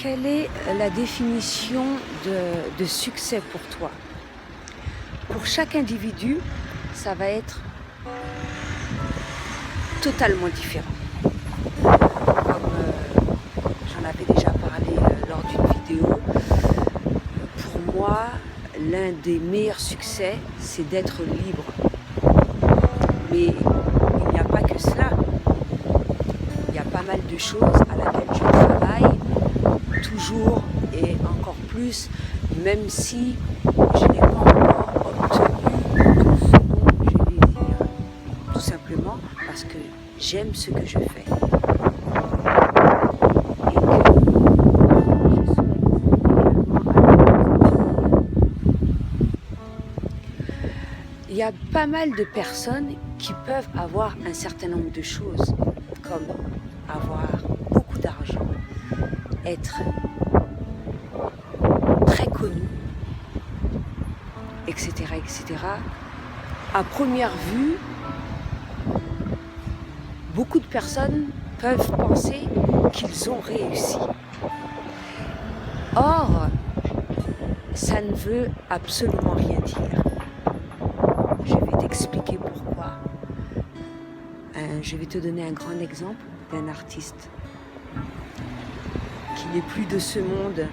Quelle est la définition de succès pour toi? Pour chaque individu, ça va être totalement différent. Comme j'en avais déjà parlé lors d'une vidéo, pour moi, l'un des meilleurs succès, c'est d'être libre. Mais il n'y a pas que cela. Il y a pas mal de choses à laquelle je travaille, toujours et encore plus, même si je n'ai pas encore obtenu tout ce dont je désire. Tout simplement parce que j'aime ce que je fais. Et que je souhaite également. Il y a pas mal de personnes qui peuvent avoir un certain nombre de choses, comme avoir beaucoup d'argent, être très connu, etc., etc. À première vue, beaucoup de personnes peuvent penser qu'ils ont réussi. Or, ça ne veut absolument rien dire. Je vais t'expliquer pourquoi. Je vais te donner un grand exemple d'un artiste qui n'est plus de ce monde,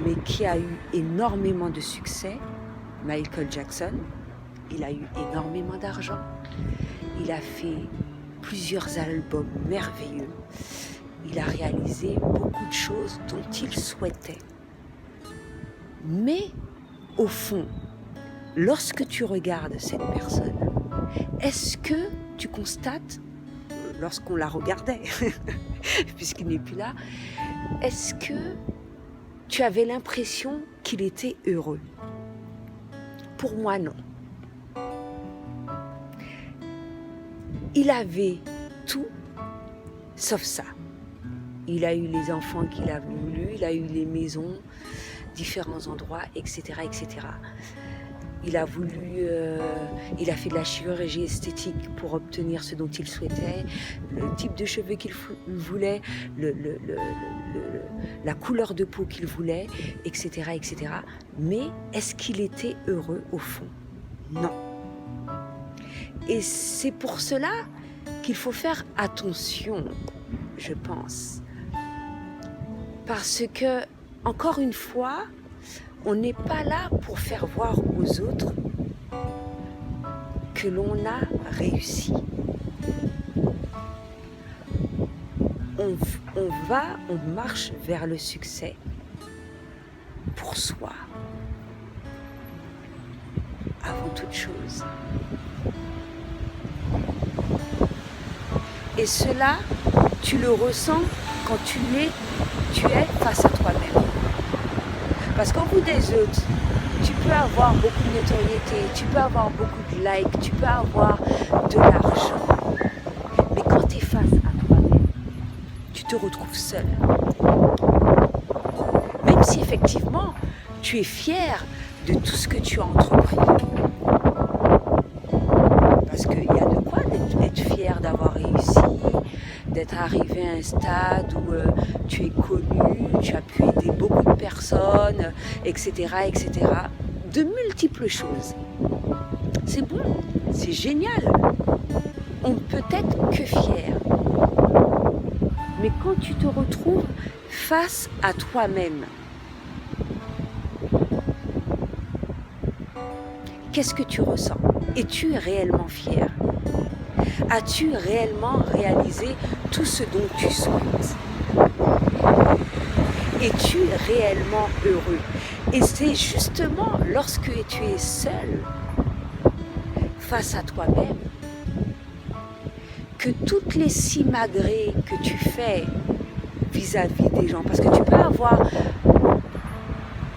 mais qui a eu énormément de succès, Michael Jackson. Il a eu énormément d'argent. Il a fait plusieurs albums merveilleux. Il a réalisé beaucoup de choses dont il souhaitait. Mais au fond, lorsque tu regardes cette personne, est-ce que tu constates, lorsqu'on la regardait, puisqu'il n'est plus là, est-ce que tu avais l'impression qu'il était heureux? Pour moi, non. Il avait tout sauf ça. Il a eu les enfants qu'il a voulu, il a eu les maisons, différents endroits, etc., etc. Il a fait de la chirurgie esthétique pour obtenir ce dont il souhaitait, le type de cheveux qu'il voulait, la couleur de peau qu'il voulait, etc., etc. Mais est-ce qu'il était heureux au fond? Non. Et c'est pour cela qu'il faut faire attention, je pense. Parce que, encore une fois, on n'est pas là pour faire voir aux autres que l'on a réussi. On marche vers le succès pour soi, avant toute chose. Et cela, tu le ressens quand tu es face à toi-même. Parce qu'au bout des autres, tu peux avoir beaucoup de notoriété, tu peux avoir beaucoup de likes, tu peux avoir de l'argent. Mais quand tu es face à toi-même, tu te retrouves seul. Même si effectivement, tu es fier de tout ce que tu as entrepris. Parce qu'il y a de quoi d'être fier d'avoir réussi, d'être arrivé à un stade où tu es connu, tu as pu aider beaucoup de personnes, etc., etc. De multiples choses. C'est bon, c'est génial. On ne peut être que fier. Mais quand tu te retrouves face à toi-même, qu'est-ce que tu ressens? Es-tu réellement fier? As-tu réellement réalisé tout ce dont tu souhaites? Es-tu réellement heureux? Et c'est justement lorsque tu es seul face à toi-même que toutes les simagrées que tu fais vis-à-vis des gens, parce que tu peux avoir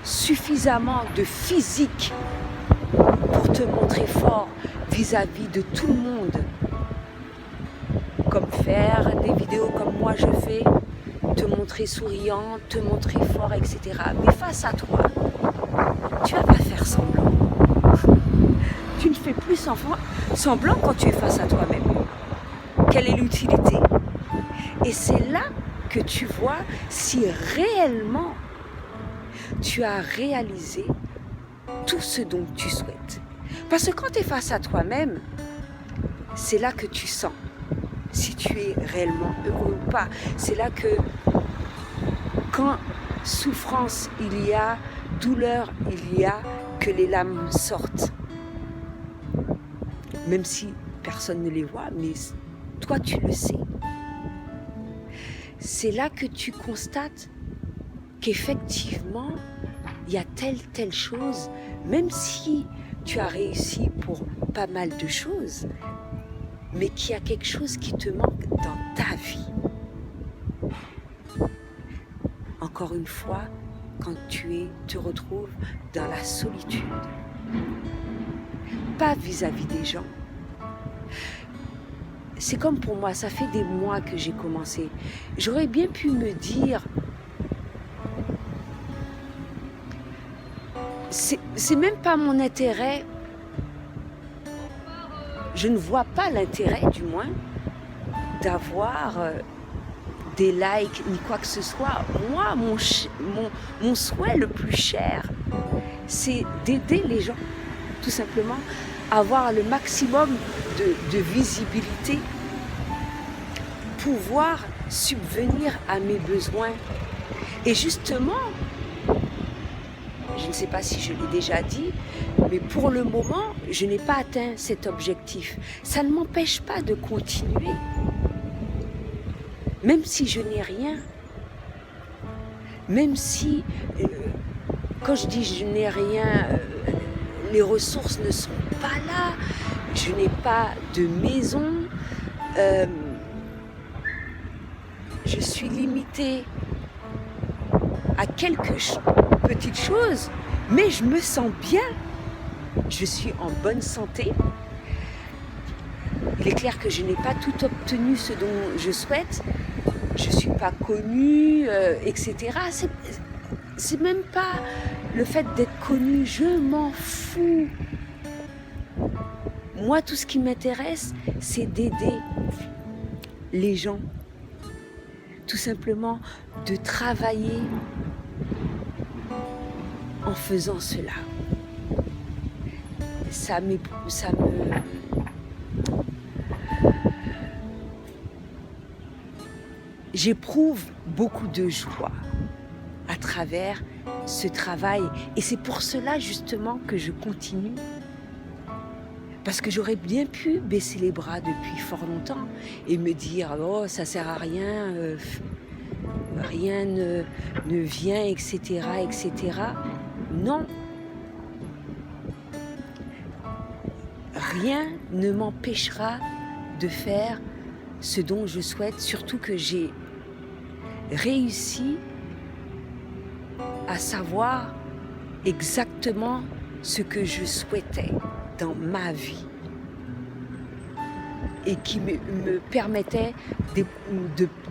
suffisamment de physique pour te montrer fort vis-à-vis de tout le monde, comme faire des vidéos comme moi je fais, te montrer souriant, te montrer fort, etc. Mais face à toi, tu vas pas faire semblant. Tu ne fais plus semblant quand tu es face à toi-même. Quelle est l'utilité? Et c'est là que tu vois si réellement tu as réalisé tout ce dont tu souhaites. Parce que quand tu es face à toi-même, c'est là que tu sens si tu es réellement heureux ou pas. C'est là que quand souffrance il y a, douleur il y a, que les lames sortent. Même si personne ne les voit, mais toi tu le sais. C'est là que tu constates qu'effectivement, il y a telle chose, même si tu as réussi pour pas mal de choses, mais qu'il y a quelque chose qui te manque dans ta vie. Encore une fois, quand tu te retrouves dans la solitude, pas vis-à-vis des gens. C'est comme pour moi, ça fait des mois que j'ai commencé. J'aurais bien pu me dire, c'est même pas mon intérêt, je ne vois pas l'intérêt du moins d'avoir des likes ni quoi que ce soit. Moi, mon souhait le plus cher, c'est d'aider les gens, tout simplement, à avoir le maximum de visibilité, pouvoir subvenir à mes besoins. Et justement, je ne sais pas si je l'ai déjà dit, mais pour le moment, je n'ai pas atteint cet objectif. Ça ne m'empêche pas de continuer. Même si je n'ai rien, même si, quand je dis je n'ai rien, les ressources ne sont pas là, je n'ai pas de maison, je suis limitée à quelques petites choses, mais je me sens bien, je suis en bonne santé. Il est clair que je n'ai pas tout obtenu ce dont je souhaite, je ne suis pas connue, etc. C'est même pas le fait d'être connue, je m'en fous. Moi, tout ce qui m'intéresse, c'est d'aider les gens. Tout simplement de travailler en faisant cela. J'éprouve beaucoup de joie à travers ce travail. Et c'est pour cela justement que je continue. Parce que j'aurais bien pu baisser les bras depuis fort longtemps et me dire « Oh, ça sert à rien, rien ne vient, etc. etc. » Non. Rien ne m'empêchera de faire ce dont je souhaite, surtout que j'ai réussi à savoir exactement ce que je souhaitais dans ma vie et qui me permettait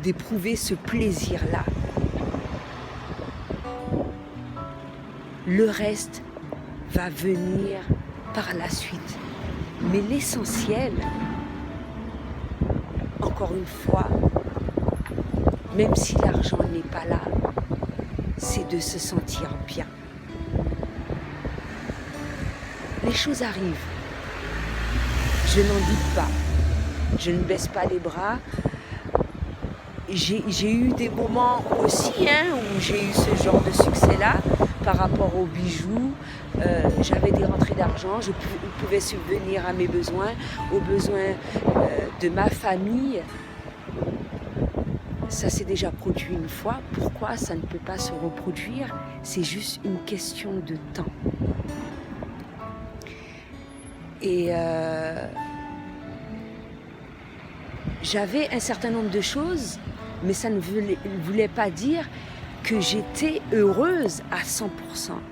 d'éprouver ce plaisir-là. Le reste va venir par la suite. Mais l'essentiel, encore une fois, même si l'argent n'est pas là, c'est de se sentir bien. Les choses arrivent. Je n'en doute pas. Je ne baisse pas les bras. J'ai eu des moments aussi où j'ai eu ce genre de succès-là par rapport aux bijoux. J'avais des rentrées d'argent, je pouvais subvenir à mes besoins, aux besoins de ma famille. Ça s'est déjà produit une fois. Pourquoi ça ne peut pas se reproduire? C'est juste une question de temps. Et j'avais un certain nombre de choses, mais ça ne voulait pas dire que j'étais heureuse à 100%.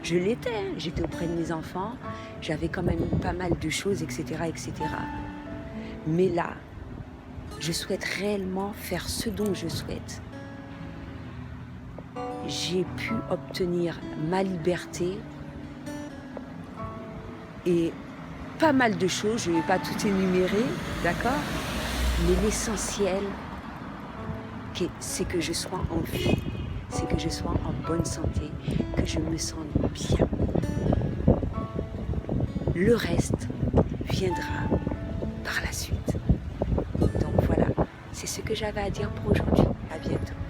Je l'étais, j'étais auprès de mes enfants, j'avais quand même pas mal de choses, etc., etc. Mais là, je souhaite réellement faire ce dont je souhaite. J'ai pu obtenir ma liberté et pas mal de choses, je ne vais pas tout énumérer, d'accord? Mais l'essentiel, c'est que je sois en vie, c'est que je sois en bonne santé, que je me sente bien. Le reste viendra par la suite. Donc voilà, c'est ce que j'avais à dire pour aujourd'hui. À bientôt.